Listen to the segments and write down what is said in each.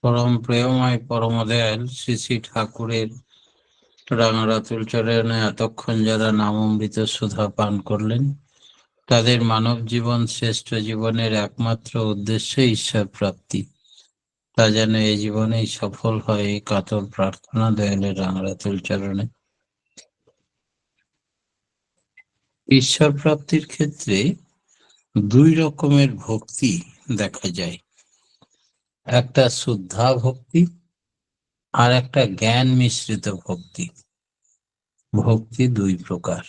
পরম প্রেমময় পরম দয়াল শ্রী শ্রী ঠাকুরের রাঙারাতুল চরণে এতক্ষণ যারা নামামৃত সুধা পান করলেন, তাদের মানব জীবন শ্রেষ্ঠ জীবনের একমাত্র উদ্দেশ্য ঈশ্বর প্রাপ্তি। তা যেন এই জীবনেই সফল হয়, এই কাতর প্রার্থনা দয়ালের রাঙারাতুল চরণে। ঈশ্বর প্রাপ্তির ক্ষেত্রে দুই রকমের ভক্তি দেখা যায়, একটা শুদ্ধা ভক্তি আর একটা জ্ঞান মিশ্রিত ভক্তি। ভক্তি দুই প্রকার।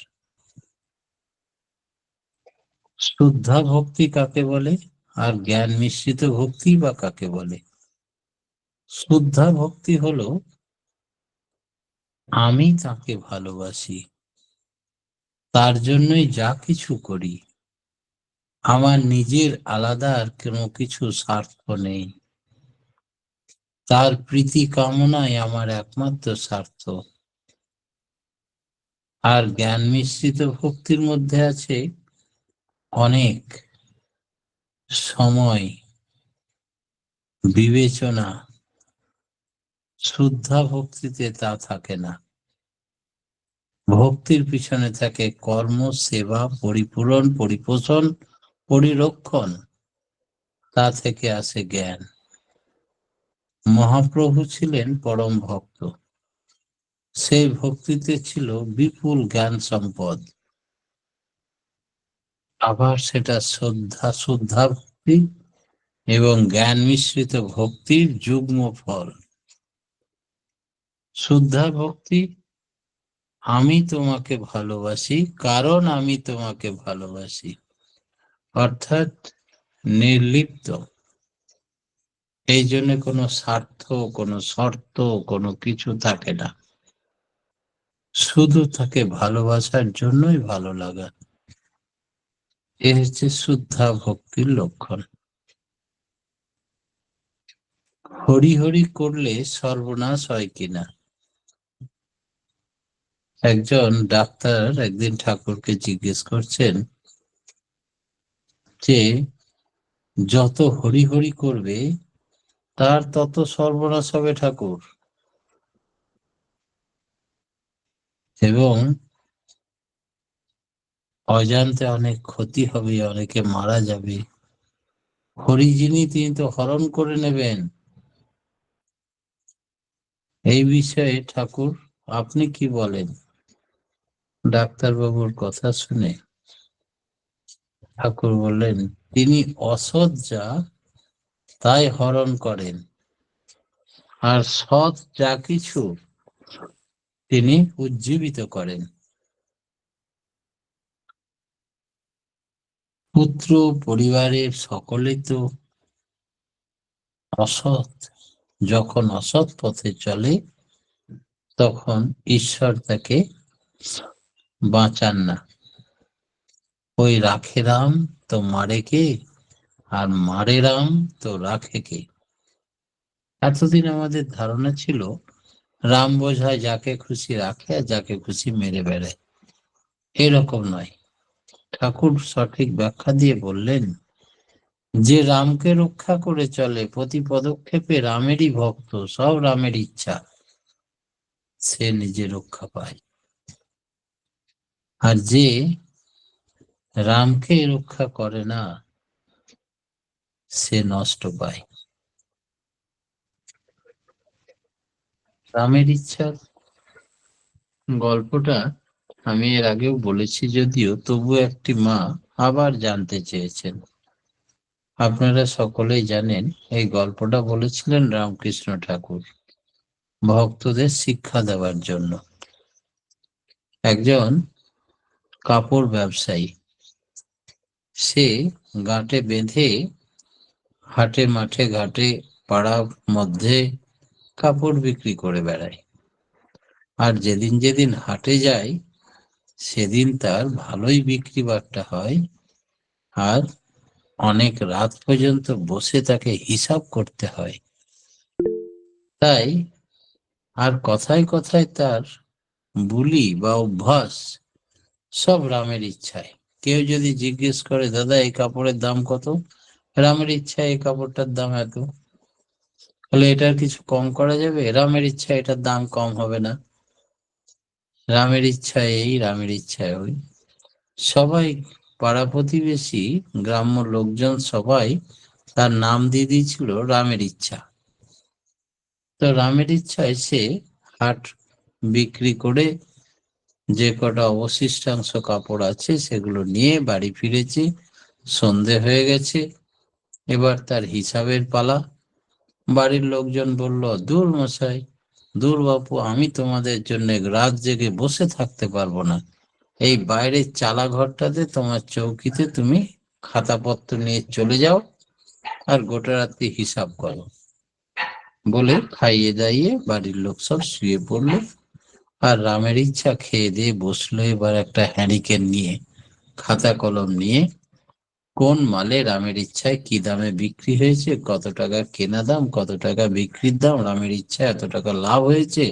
শুদ্ধা ভক্তি কাকে বলে আর জ্ঞান মিশ্রিত ভক্তি বা কাকে বলে? শুদ্ধা ভক্তি হলো আমি তাকে ভালোবাসি, তার জন্যই যা কিছু করি, আমার নিজের আলাদা আর কোনো কিছু স্বার্থ নেই, তার প্রীতি কামনাই আমার একমাত্র স্বার্থ। আর জ্ঞান মিশ্রিত ভক্তির মধ্যে আছে অনেক সময়, বিবেচনা। শুদ্ধা ভক্তিতে তা থাকে না। ভক্তির পিছনে থাকে কর্ম, সেবা, পরিপূরণ, পরিপোষণ, পরিরক্ষণ। তা থেকে আসে জ্ঞান। মহাপ্রভু ছিলেন পরম ভক্ত। সেই ভক্তিতে ছিল বিপুল জ্ঞান সম্পদ। আবার সেটা শুদ্ধা ভক্তি এবং জ্ঞান মিশ্রিত ভক্তির যুগ্ম ফল। শুদ্ধা ভক্তি, আমি তোমাকে ভালোবাসি কারণ আমি তোমাকে ভালোবাসি, অর্থাৎ নির্লিপ্ত। এই জন্য কোনো স্বার্থ, কোনো শর্ত, কোনো কিছু থাকে না। শুধু তাকে ভালোবাসার জন্যই ভালো লাগা। এ হচ্ছে শুদ্ধা ভক্তির লক্ষণ। হরি হরি করলে সর্বনাশ হয় কিনা? একজন ডাক্তার একদিন ঠাকুরকে জিজ্ঞেস করছেন যে যত হরি হরি করবে তার তত সর্বনাশ হবে ঠাকুর, এবং অজান্তে অনেক ক্ষতি হবে, অনেকে মারা যাবে। হরি যিনি, তিনি তো হরণ করে নেবেন। এই বিষয়ে ঠাকুর আপনি কি বলেন? ডাক্তারবাবুর কথা শুনে ঠাকুর বললেন, তিনি অসৎ যা তাই হরণ করেন, আর সৎ যা কিছু তিনি উজ্জীবিত করেন। পুত্র পরিবারের সকলে তো অসৎ। যখন অসৎ পথে চলে তখন ঈশ্বর তাকে বাঁচান না। ওই রাখে রাম তো মারে কে, আর মারে রাম তো রাখে কে। এতদিন আমাদের ধারণা ছিল রাম বোঝায় যাকে খুশি রাখে আর যাকে খুশি মেরে বেড়ায়। এরকম নয়। ঠাকুর সঠিক ব্যাখ্যা দিয়ে বললেন, যে রামকে রক্ষা করে চলে, প্রতি পদক্ষেপে রামেরই ভক্ত, সব রামের ইচ্ছা, সে নিজে রক্ষা পায়। আর যে রামকে রক্ষা করে না, সে নষ্ট পায়। রামের ইচ্ছার গল্পটা আমি এর আগেও বলেছি, যদিও তবু একটি মা আবার জানতে চেয়েছেন। আপনারা সকলেই জানেন এই গল্পটা বলেছিলেন রামকৃষ্ণ ঠাকুর ভক্তদের শিক্ষা দেওয়ার জন্য। একজন কাপড় ব্যবসায়ী, সে গাঁটে বেঁধে হাটে মাঠে ঘাটে পাড়ার মধ্যে কাপড় বিক্রি করে বেড়ায়। আর যেদিন যেদিন হাটে যায় সেদিন তার ভালোই বিক্রি বাট্টা হয়, আর অনেক রাত পর্যন্ত বসে তাকে হিসাব করতে হয়। তাই আর কথায় কথায় তার বুলি বা অভ্যাস সব রামের ইচ্ছায়। কেউ যদি জিজ্ঞেস করে, দাদা এই কাপড়ের দাম কত? রামের ইচ্ছা এই কাপড়টার দাম এত, তাহলে এটার কিছু কম করা যাবে? রামের ইচ্ছা এটার দাম কম হবে না, রামের ইচ্ছা এই, রামের ইচ্ছা ওই। সবাই, পাড়া প্রতিবেশী, গ্রাম্য লোকজন সবাই তার নাম দিয়ে দিয়েছিল রামের ইচ্ছা। তো রামের ইচ্ছায় সে হাট বিক্রি করে যে কটা অবশিষ্টাংশ কাপড় আছে সেগুলো নিয়ে বাড়ি ফিরেছে। সন্ধে হয়ে গেছে, এবার তার হিসাবের পালা। বাড়ির লোকজন বলল, দূর মশাই, দূর বাপু, আমি তোমাদের জন্য রাত জেগে বসে থাকতে পারবো না, এই বাইরের চালা ঘরটাতে তোমার চৌকিতে তুমি খাতাপত্র নিয়ে চলে যাও আর গোটা রাত্রি হিসাব করো। বলে খাইয়ে দাইয়ে বাড়ির লোক সব শুয়ে পড়লো। আর রামের ইচ্ছা খেয়ে দিয়ে বসলো এবার একটা হ্যারিকেন নিয়ে, খাতা কলম নিয়ে। কোন মালে রামের ইচ্ছায় কি দামে বিক্রি হয়েছে, কত টাকা কেনা দাম, কত টাকা বিক্রির দাম, রামের ইচ্ছা এত টাকা লাভ হয়েছে,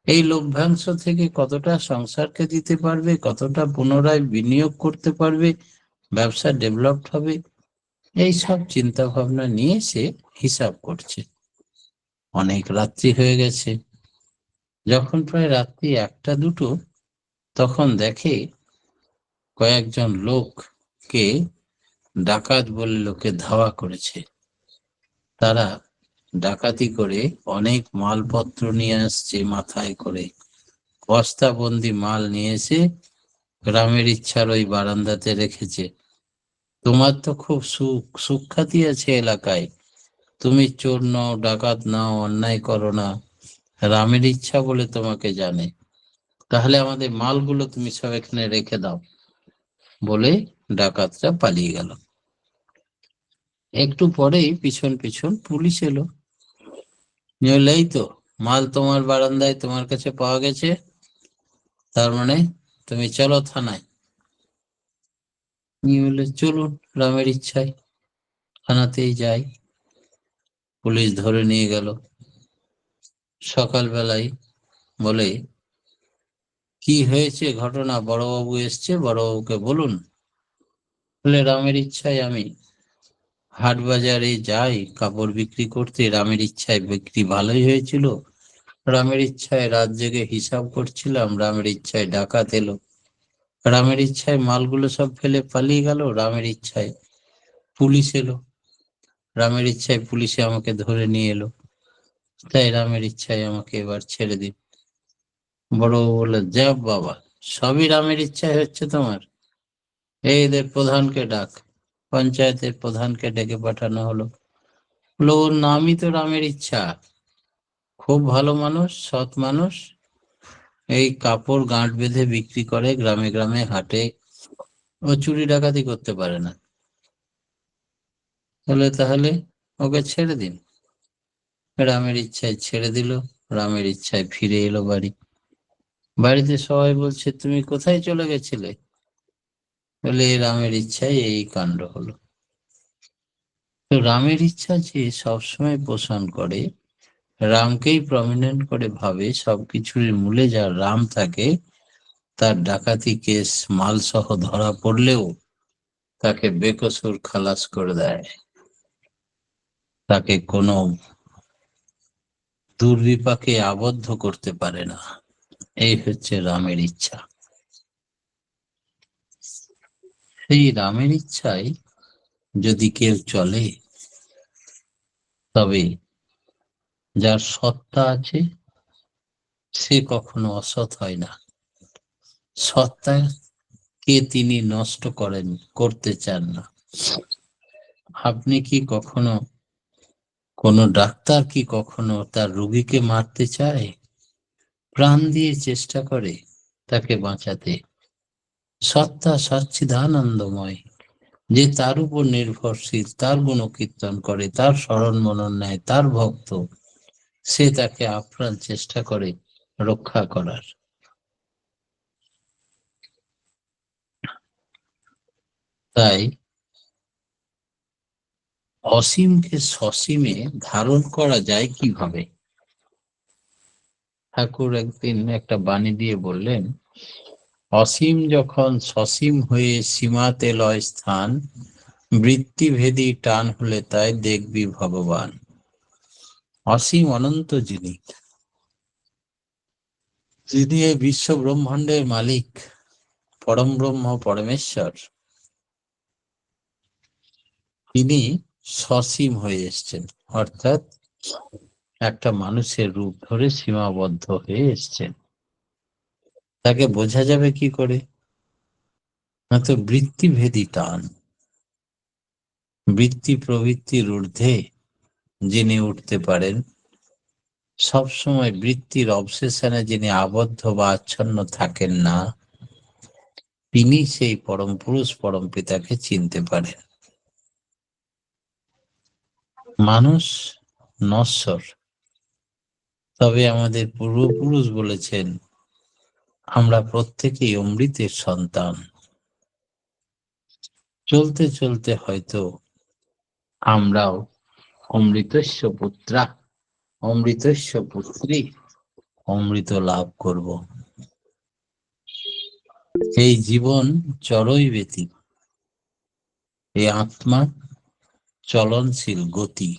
এই লভ্যাংশ থেকে কতটা সংসারকে দিতে পারবে, কতটা পুনরায় বিনিয়োগ করতে পারবে, ব্যবসা ডেভেলপ হবে, এই সব চিন্তা ভাবনা নিয়ে সে হিসাব করছে। অনেক রাত্রি হয়ে গেছে। যখন প্রায় রাত্রি 1টা 2টো, তখন দেখে কয়েকজন লোককে ডাকাত বলে লোকে ধাওয়া করেছে। তারা ডাকাতি করে অনেক মালপত্র নিয়ে আসছে, মাথায় করে বস্তাবন্দি মাল নিয়ে এসে গ্রামের ইচ্ছার ওই বারান্দাতে রেখেছে। তোমার তো খুব সুখ্যাতি আছে এলাকায়, তুমি চোর নও, ডাকাত নাও, অন্যায় করো না, রামের ইচ্ছা বলে তোমাকে জানে, তাহলে আমাদের মালগুলো তুমি সব এখানে রেখে দাও। বলে ডাকাতরা পালিয়ে গেল। একটু পরেই পিছন পিছন পুলিশ এলো। এই তো মাল তোমার বারান্দায় তোমার কাছে পাওয়া গেছে, তার মানে তুমি চলো থানায়। নিয়ে বলে, চলুন রামের ইচ্ছায়। থানাতেই যাই। পুলিশ ধরে নিয়ে গেল। সকালবেলায় বলে, কি হয়েছে ঘটনা, বড়বাবু এসছে, বড়বাবুকে বলুন। বলে, রামের ইচ্ছায় আমি হাট বাজারে যাই কাপড় বিক্রি করতে, রামের ইচ্ছায় বিক্রি ভালোই হয়েছিল, রামের ইচ্ছায় রাত জেগে হিসাব করছিলাম, রামের ইচ্ছায় ডাকাত এলো, রামের ইচ্ছায় মালগুলো সব ফেলে পালিয়ে গেল, রামের ইচ্ছায় পুলিশ এলো, রামের ইচ্ছায় পুলিশে আমাকে ধরে নিয়ে এলো, তাই রামের ইচ্ছায় আমাকে এবার ছেড়ে দিন। বড় বলে, যা বাবা, সবই রামের ইচ্ছায় হচ্ছে তোমার, এই এদের প্রধানকে ডাক। পঞ্চায়েতের প্রধানকে ডেকে পাঠানো হলো। বললো, ওর নামই তো রামের ইচ্ছা, খুব ভালো মানুষ, সৎ মানুষ, এই কাপড় গাঁট বেঁধে বিক্রি করে গ্রামে গ্রামে হাটে, ও চুরি ডাকাতি করতে পারে না। তাহলে ওকে ছেড়ে দিন। রামের ইচ্ছায় ছেড়ে দিল। রামের ইচ্ছায় ফিরে এলো বাড়ি। বাড়িতে সবাই বলছে, তুমি কোথায় চলে গেছিলে? বলে, রামের ইচ্ছায় এই কাণ্ড হলো। তো রামের ইচ্ছা যে সবসময় পোষণ করে, রামকেই প্রমিনেন্ট করে ভাবে, সবকিছুর মূলে যা রাম থাকে, তার ডাকাতি কেস মাল সহ ধরা পড়লেও তাকে বেকসুর খালাস করে দেয়, তাকে কোনো দুর্বিপাকে আবদ্ধ করতে পারে না। এই হচ্ছে রামের ইচ্ছা। সেই রামের ইচ্ছায় যদি কেউ চলে, তবে যার সত্তা আছে সে কখনো অসৎ হয় না। সত্তাকে তিনি নষ্ট করতে চান না। আপনি কি কখনো, কোনো ডাক্তার কি কখনো তার রোগীকে মারতে চায়? প্রাণ দিয়ে চেষ্টা করে তাকে বাঁচাতে। সত্তা সচ্চিদানন্দময়, যে তার উপর নির্ভরশীল, তার গুণকীর্তন করে, তার স্মরণ মনন নেয়, তার ভক্ত, সে তাকে আপ্রাণ চেষ্টা করে রক্ষা করার। তাই অসীমকে সসীমে ধারণ করা যায় কিভাবে? ঠাকুর একদিন একটা বাণী দিয়ে বললেন, অসীম যখন সসীম হয়ে সীমাতে লয় স্থান, বৃত্তিভেদী টান হলে তাই দেখবি ভগবান। অসীম অনন্ত যিনি, যিনি এই বিশ্ব ব্রহ্মাণ্ডের মালিক, পরম ব্রহ্ম পরমেশ্বর, তিনি সসীম হয়ে এসছেন, অর্থাৎ একটা মানুষের রূপ ধরে সীমাবদ্ধ হয়ে এসছেন। তাকে বোঝা যাবে কি করে? না তো বৃত্তিভেদী টান, বৃত্তি প্রবৃত্তির ঊর্ধ্বে যিনি উঠতে পারেন, সবসময় বৃত্তির অবসেশনে যিনি আবদ্ধ বা আচ্ছন্ন থাকেন না, তিনি সেই পরম পুরুষ পরম পিতাকে চিনতে পারেন। মানুষ নশ্বর, তবে আমাদের পূর্বপুরুষ বলেছেন আমরা প্রত্যেকেই অমৃতের সন্তান। চলতে চলতে হয়তো আমরাও অমৃতস্য পুত্রা, অমৃতস্য পুত্রী, অমৃত লাভ করব। এই জীবন চরই ব্যতীত, এই আত্মা চলনশীল গতি।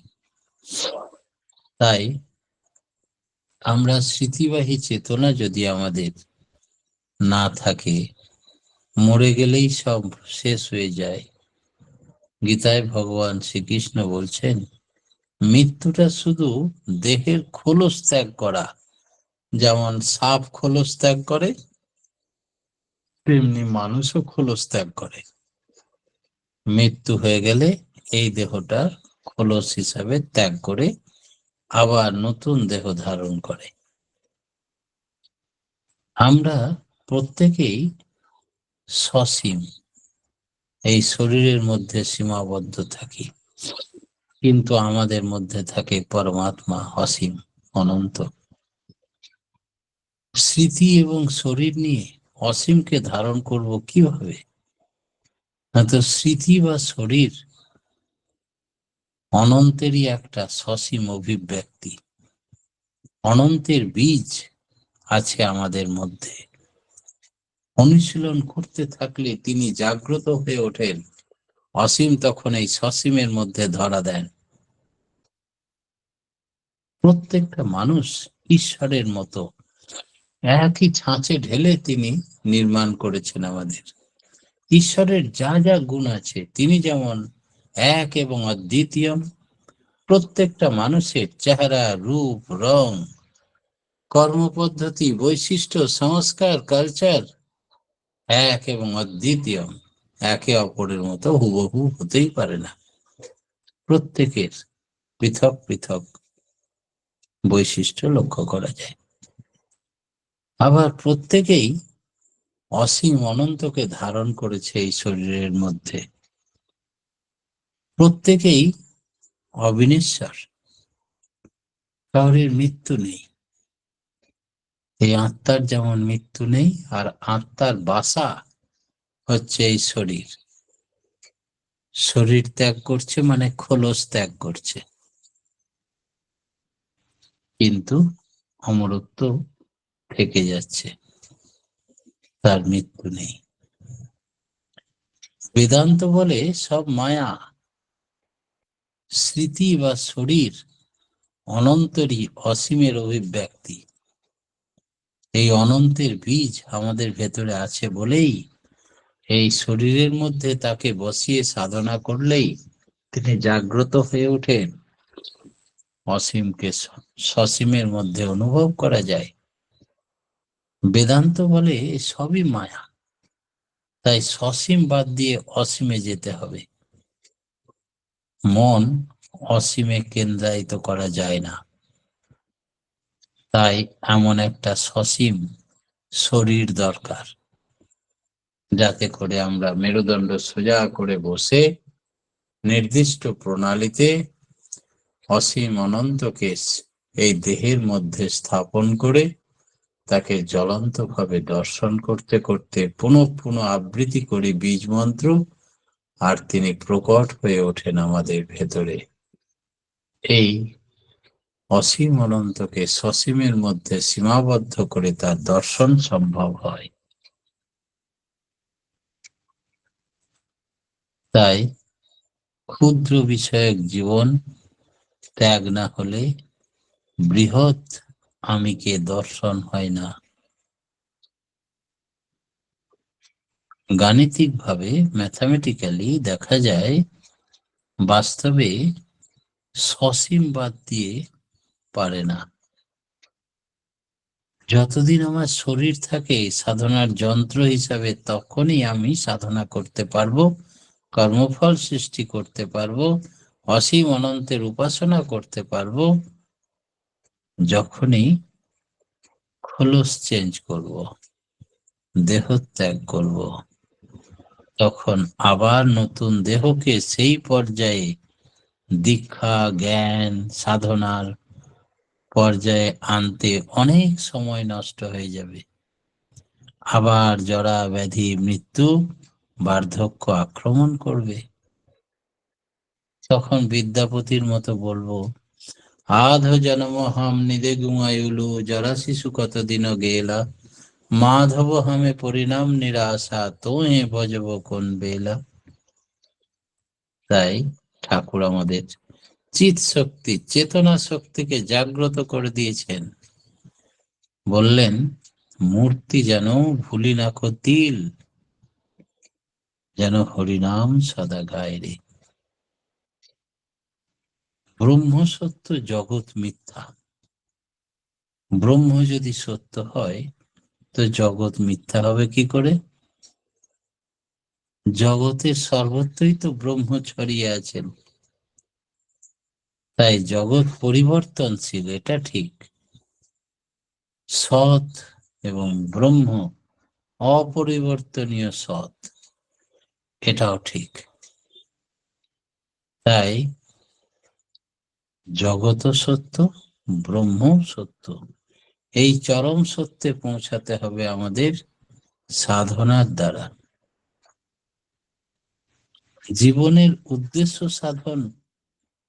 তাই আমরা স্মৃতিবাহী চেতনা যদি আমাদের না থাকে, মরে গেলেই সব শেষ হয়ে যায়। গীতায় ভগবান শ্রীকৃষ্ণ বলছেন, মৃত্যুটা শুধু দেহের খোলস ত্যাগ করা, যেমন সাপ খোলস ত্যাগ করে, তেমনি মানুষও খোলস ত্যাগ করে। মৃত্যু হয়ে গেলে এই দেহটা খোলস হিসাবে ত্যাগ করে আবার নতুন দেহ ধারণ করে। আমরা প্রত্যেকেই সসীম, এই শরীরের মধ্যে সীমাবদ্ধ থাকি, কিন্তু আমাদের মধ্যে থাকে পরমাত্মা অসীম অনন্ত। স্মৃতি এবং শরীর নিয়ে অসীমকে ধারণ করব কিভাবে? না তো স্মৃতি বা শরীর অনন্তেরই একটা সসীম অভিব্যক্তি। অনন্তের বীজ আছে আমাদের মধ্যে। অনুশীলন করতে থাকলে তিনি জাগ্রত হয়ে ওঠেন, অসীম তখন এই সসীমের মধ্যে ধরা দেন। প্রত্যেকটা মানুষ ঈশ্বরের মতো, একই ছাঁচে ঢেলে তিনি নির্মাণ করেছেন আমাদের। ঈশ্বরের যা যা গুণ আছে, তিনি যেমন এক এবং অদ্বিতীয়, প্রত্যেকটা মানুষের চেহারা, রূপ, রং, কর্মপদ্ধতি, বৈশিষ্ট্য, সংস্কার, কালচার এক এবং অদ্বিতীয়, একে অপরের মতো হুবহু হতেই পারে না। প্রত্যেকের পৃথক পৃথক বৈশিষ্ট্য লক্ষ্য করা যায়। আবার প্রত্যেকেই অসীম অনন্তকে ধারণ করেছে এই শরীরের মধ্যে। প্রত্যেকেই অবিনশ্বর, কারোর মৃত্যু নেই। এই আত্মার যেমন মৃত্যু নেই, আর আত্মার বাসা হচ্ছে এই শরীর। শরীর ত্যাগ করছে মানে খোলস ত্যাগ করছে, কিন্তু অমরত্ব থেকে যাচ্ছে, তার মৃত্যু নেই। বেদান্ত বলে সব মায়া, স্মৃতি বা শরীর অনন্তরই অসীমের অভিব্যক্তি। এই অনন্তের বীজ আমাদের ভেতরে আছে বলেই এই শরীরের মধ্যে তাকে বসিয়ে সাধনা করলেই তিনি জাগ্রত হয়ে ওঠেন। অসীমকে সসীমের মধ্যে অনুভব করা যায়। বেদান্ত বলে সবই মায়া, তাই সসীম বাদ দিয়ে অসীমে যেতে হবে। মন অসীমে কেন্দ্রায়িত করা যায় না, তাই এমন একটা সসীম শরীর দরকার, যাতে করে আমরা মেরুদণ্ড সোজা করে বসে নির্দিষ্ট প্রণালীতে অসীম অনন্তকে এই দেহের মধ্যে স্থাপন করে তাকে জ্বলন্ত ভাবে দর্শন করতে করতে পুনঃ পুনঃ আবৃত্তি করি বীজ মন্ত্র, আর তিনি প্রকট হয়ে ওঠেন আমাদের ভেতরে। এই অসীম অনন্তকে সসীমের মধ্যে সীমাবদ্ধ করে তার দর্শন সম্ভব হয়। তাই ক্ষুদ্র বিষয়ক জীবন ত্যাগ না হলে বৃহৎ আমিকে দর্শন হয় না। গাণিতিকভাবে ম্যাথামেটিক্যালি দেখা যায়, বাস্তবে সসীম বাদ দিয়ে পারে না। যতদিন আমার শরীর থাকে সাধনার যন্ত্র হিসাবে, তখনই আমি সাধনা করতে পারবো, কর্মফল সৃষ্টি করতে পারবো, অসীম অনন্তের উপাসনা করতে পারবো। যখনই খোলস চেঞ্জ করব, দেহ ত্যাগ করব, তখন আবার নতুন দেহকে সেই পর্যায়ে দীক্ষা, জ্ঞান, সাধনার পর্যায়ে আনতে অনেক সময় নষ্ট হয়ে যাবে। আবার জরা ব্যাধি, মৃত্যু, বার্ধক্য আক্রমণ করবে। তখন বিদ্যাপতির মতো বলবো, আধ জন্ম হাম নিদে গুমায়ুলু, জরা শিশু কতদিন গেলা, মাধব হামে পরিণাম নিরাশা, তোহে ভজব কোন বেলা। তাই ঠাকুর আমাদের চিৎ শক্তি, চেতনা শক্তিকে জাগ্রত করে দিয়েছেন। বললেন, মূর্তি যেন ভুলি না কো তিল, যেন হরিনাম সদা গায় রে। ব্রহ্ম সত্য, জগৎ মিথ্যা। ব্রহ্ম যদি সত্য হয় তো জগৎ মিথ্যা হবে কি করে? জগতের সর্বত্রই তো ব্রহ্ম ছড়িয়ে আছেন। তাই জগৎ পরিবর্তনশীল, এটা ঠিক। সৎ এবং ব্রহ্ম অপরিবর্তনীয় সৎ, এটাও ঠিক। তাই জগৎ সত্য, ব্রহ্ম সত্য, এই চরম সত্যে পৌঁছাতে হবে আমাদের সাধনার দ্বারা। জীবনের উদ্দেশ্য সাধন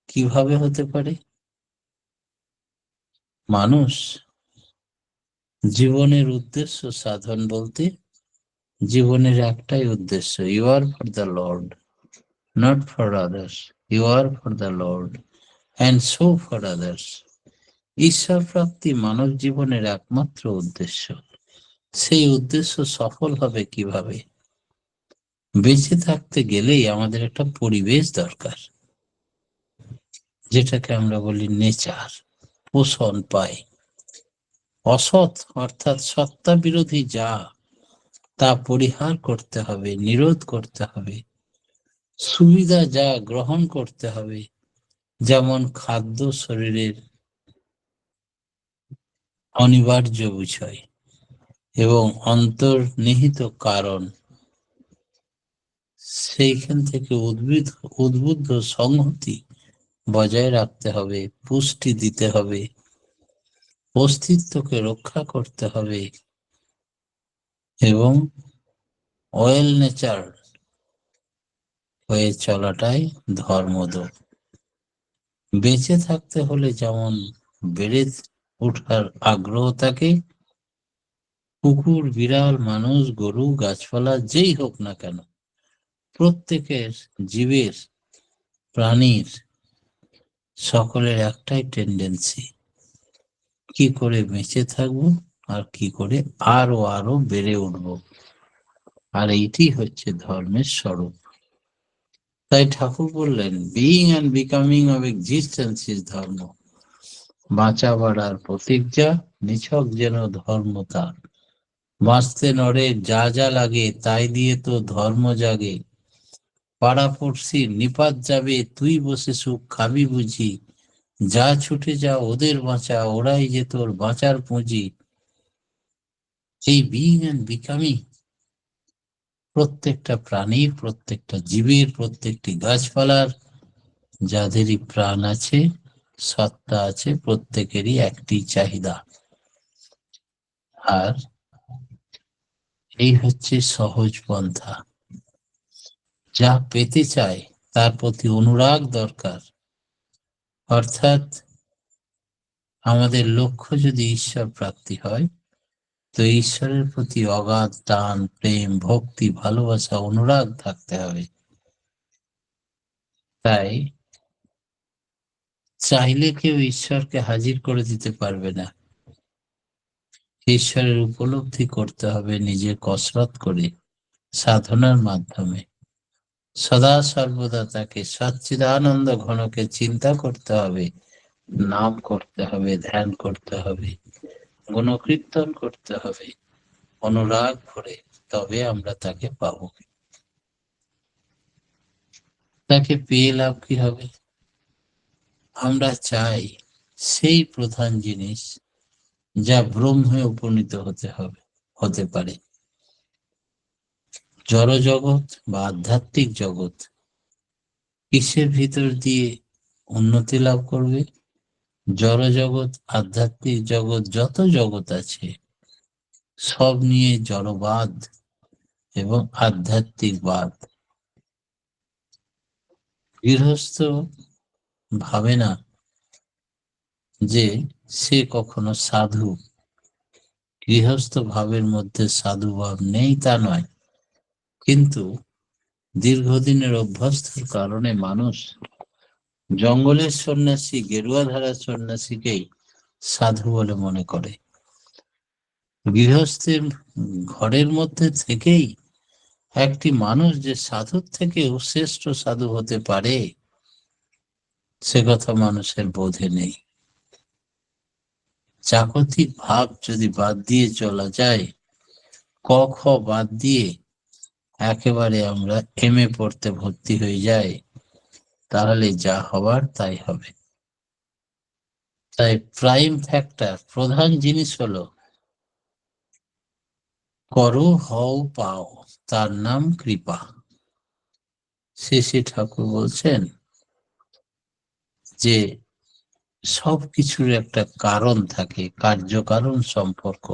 কিভাবে হতে পারে? মানুষ জীবনের উদ্দেশ্য সাধন বলতে, জীবনের একটাই উদ্দেশ্য, you are for the lord, not for others. You are for the lord and so for others. ঈশ্বর প্রাপ্তি মানব জীবনের একমাত্র উদ্দেশ্য। সেই উদ্দেশ্য সফল হবে কিভাবে? বেঁচে থাকতে গেলেই আমাদের একটা পরিবেশ দরকার, যেটাকে আমরা বলি নেচার, পোষণ পাই। অসৎ অর্থাৎ সত্তা বিরোধী যা, তা পরিহার করতে হবে, নিরোধ করতে হবে। সুবিধা যা, গ্রহণ করতে হবে। যেমন খাদ্য শরীরের অনিবার্য বিষয় এবং অন্তর্নিহিত কারণ, সেইখান থেকে উদ্বুদ্ধ সংহতি বজায় রাখতে হবে, পুষ্টি দিতে হবে, অস্তিত্বকে রক্ষা করতে হবে এবং ওয়েল নেচার হয়ে চলাটাই ধর্মদ। বেঁচে থাকতে হলে যেমন বেড়ে ওঠার আগ্রহ থাকে, কুকুর, বিড়াল, মানুষ, গরু, গাছপালা যেই হোক না কেন, প্রত্যেকের জীবের, প্রাণীর, সকলের একটাই টেন্ডেন্সি, কি করে বেঁচে থাকবো আর কি করে আরো আরো বেড়ে উঠবো। আর এইটি হচ্ছে ধর্মের স্বরূপ। তাই ঠাকুর বললেন, being and becoming of existence is ধর্ম। বাঁচা বাড়ার প্রতীক যা, নিছক যেন ধর্ম তার। বাঁচতে নরে যা যা লাগে, তাই দিয়ে তো ধর্ম জাগে। পাড়াপড়শির নিপাত যাবে, তুই বসে সুখ খাবি বুঝি। যা ছুটে যা ওদের বাঁচা, ওরাই যে তোর বাঁচার পুঁজি। এই বিইং অ্যান্ড বিকামিং প্রত্যেকটা প্রাণীর, প্রত্যেকটা জীবের, প্রত্যেকটি গাছপালার, যাদেরই প্রাণ আছে, সত্তা আছে, প্রত্যেকেরই একটি চাহিদা। আর এই হচ্ছে সহজ পন্থা। যা পেতে চায় তার প্রতি অনুরাগ দরকার। অর্থাৎ আমাদের লক্ষ্য যদি ঈশ্বর প্রাপ্তি হয়, তো ঈশ্বরের প্রতি অগাধ টান, প্রেম, ভক্তি, ভালোবাসা, অনুরাগ থাকতে হবে। তাই চাইলে কেউ ঈশ্বরকে হাজির করে দিতে পারবে না। ঈশ্বরের উপলব্ধি করতে হবে নিজে কসরত করে, সাধনার মাধ্যমে। সদা সর্বদা তাকে সচ্চিদানন্দ ঘনকে চিন্তা করতে হবে, নাম করতে হবে, ধ্যান করতে হবে, গুণকীর্তন করতে হবে অনুরাগ ভরে, তবে আমরা তাকে পাব। তাকে পেয়ে লাভ কি হবে? আমরা চাই সেই প্রধান জিনিস যা ব্রহ্মে উপনীত হতে পারে। জড় জগৎ বা আধ্যাত্মিক জগৎ কিসের ভিতর দিয়ে উন্নতি লাভ করবে? জড় জগৎ, আধ্যাত্মিক জগৎ, যত জগৎ আছে সব নিয়ে জড়বাদ এবং আধ্যাত্মিকবাদ। গৃহস্থ ভাবে না যে সে কখনো সাধু। গৃহস্থ ভাবের মধ্যে সাধু ভাব নেই তা নয়, কিন্তু দীর্ঘদিনের অভ্যস্তর কারণে মানুষ জঙ্গলের সন্ন্যাসী, গেরুয়া ধারার সন্ন্যাসীকেই সাধু বলে মনে করে। গৃহস্থের ঘরের মধ্যে থেকেই একটি মানুষ যে সাধুর থেকে শ্রেষ্ঠ সাধু হতে পারে সে কথা মানুষের বোধে নেই। জাগতিক ভাব যদি বাদ দিয়ে চলা যায়, ক খ বাদ দিয়ে একেবারে আমরা এম এ পড়তে ভর্তি হয়ে যাই, তাহলে যা হবার তাই হবে। তাই প্রাইম ফ্যাক্টর, প্রধান জিনিস হলো করো হও পাও, তার নাম কৃপা। শ্রী ঠাকুর বলছেন যে সবকিছুর একটা কারণ থাকে, কার্যকারণ সম্পর্ক।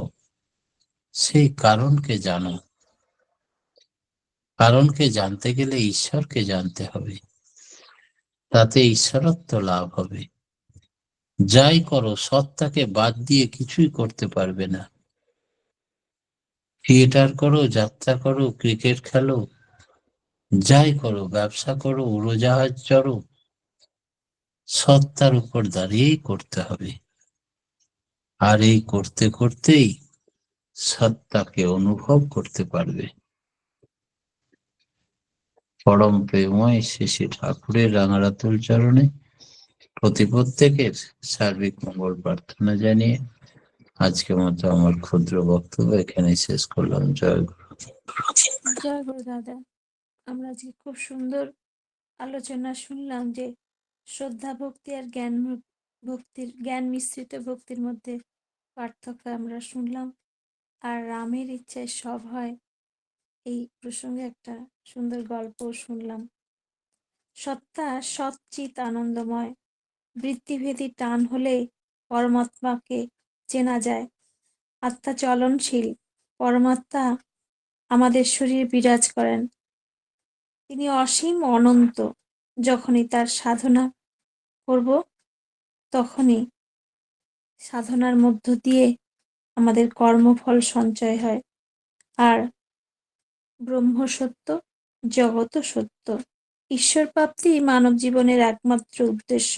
সেই কারণকে জানো। কারণকে জানতে গেলে ঈশ্বরকে জানতে হবে, তাতে ঈশ্বরত্ব লাভ হবে। যাই করো সত্তাকে বাদ দিয়ে কিছুই করতে পারবে না। থিয়েটার করো, যাত্রা করো, ক্রিকেট খেলো, যাই করো, ব্যবসা করো, উড়োজাহাজ চড়ো, সত্তার উপর দাঁড়িয়েই করতে হবে। আর এই করতে করতেই সত্তাকে অনুভব করতে পারবে। পরম প্রেমময় শ্রী ঠাকুরের রাঙারাতুল চরণে প্রত্যেকের সার্বিক মঙ্গল প্রার্থনা জানিয়ে আজকের মতো আমার ক্ষুদ্র বক্তব্য এখানে শেষ করলাম। জয় গুরু। জয় গুরু দাদা। আমরা আজকে খুব সুন্দর আলোচনা শুনলাম যে শ্রদ্ধা ভক্তি আর জ্ঞান মিশ্রিত ভক্তির মধ্যে পার্থক্য আমরা শুনলাম। আর রামের ইচ্ছায় সব হয়, এই প্রসঙ্গে একটা সুন্দর গল্প শুনলাম। সত্তা সচ্চিত আনন্দময়, বৃত্তিভেদী টান হলে পরমাত্মাকে চেনা যায়। আত্মা চলনশীল, পরমাত্মা আমাদের শরীরে বিরাজ করেন। তিনি অসীম অনন্ত। যখনই তার সাধনা করব, তখনই সাধনার মধ্য দিয়ে আমাদের কর্মফল সঞ্চয় হয়। আর ব্রহ্ম সত্য, জগৎ সত্য। ঈশ্বর প্রাপ্তি মানব জীবনের একমাত্র উদ্দেশ্য।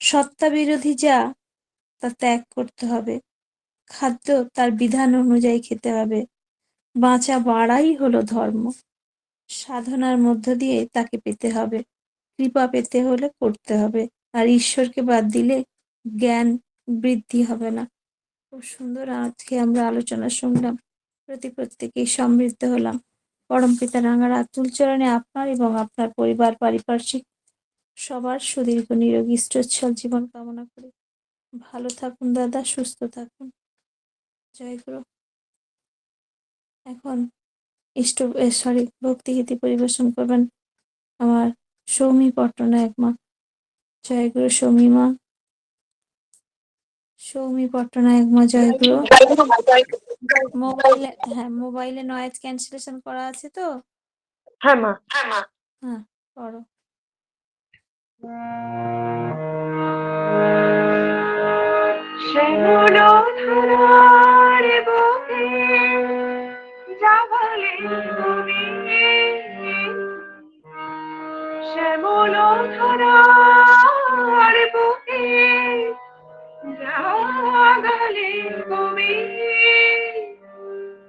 সত্তা বিরোধী যা, তা ত্যাগ করতে হবে। খাদ্য তার বিধান অনুযায়ী খেতে হবে। বাঁচা বাড়াই হলো ধর্ম। সাধনার মধ্য দিয়ে তাকে পেতে হবে। কৃপা পেতে হলে করতে হবে। আর ঈশ্বরকে বাদ দিলে জ্ঞান বৃদ্ধি হবে না। খুব সুন্দর আজকে আমরা আলোচনা শুনলাম। প্রত্যেকেই সমৃদ্ধ হলাম। পরমপিতা রাঙার আতুল চরণে আপনার এবং আপনার পরিবার পারিপার্শ্বিক সবার সুদীর্ঘ নিরোগী সুচ্ছল জীবন কামনা করি। ভালো থাকুন দাদা, সুস্থ থাকুন। জয় গুরু। এখন ভক্তিগীতি পরিবেশন করবেন আমার সৌমি পট্টনায়ক মা। জয় গুরু সৌমি মা। সৌমি পট্টনায়ক মা, জয় গুরু। মোবাইলে নয়েজ ক্যান্সেলেশন করা আছে তো? হ্যাঁ মা। হ্যাঁ, করো। শ্যামল ধরার বুকে জাগালে তুমি, শ্যামল ধরার বুকে জাগালে কবি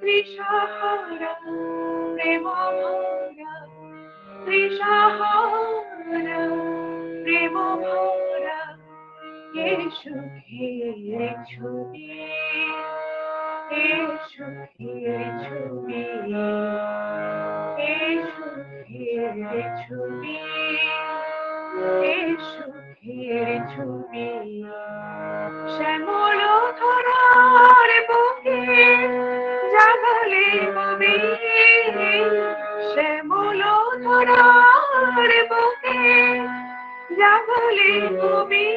ত্রিশাহারা প্রেম ভরা ত্রিশাহারা প্রেম ভরা এ সুখের ছবি এ সুখের ছবি এ সুখের ছবি এ সুখের ছবি শ্যামল ধরার বুকে জাগালে কবি শ্যামল ধরার বুকে জাগালে কবি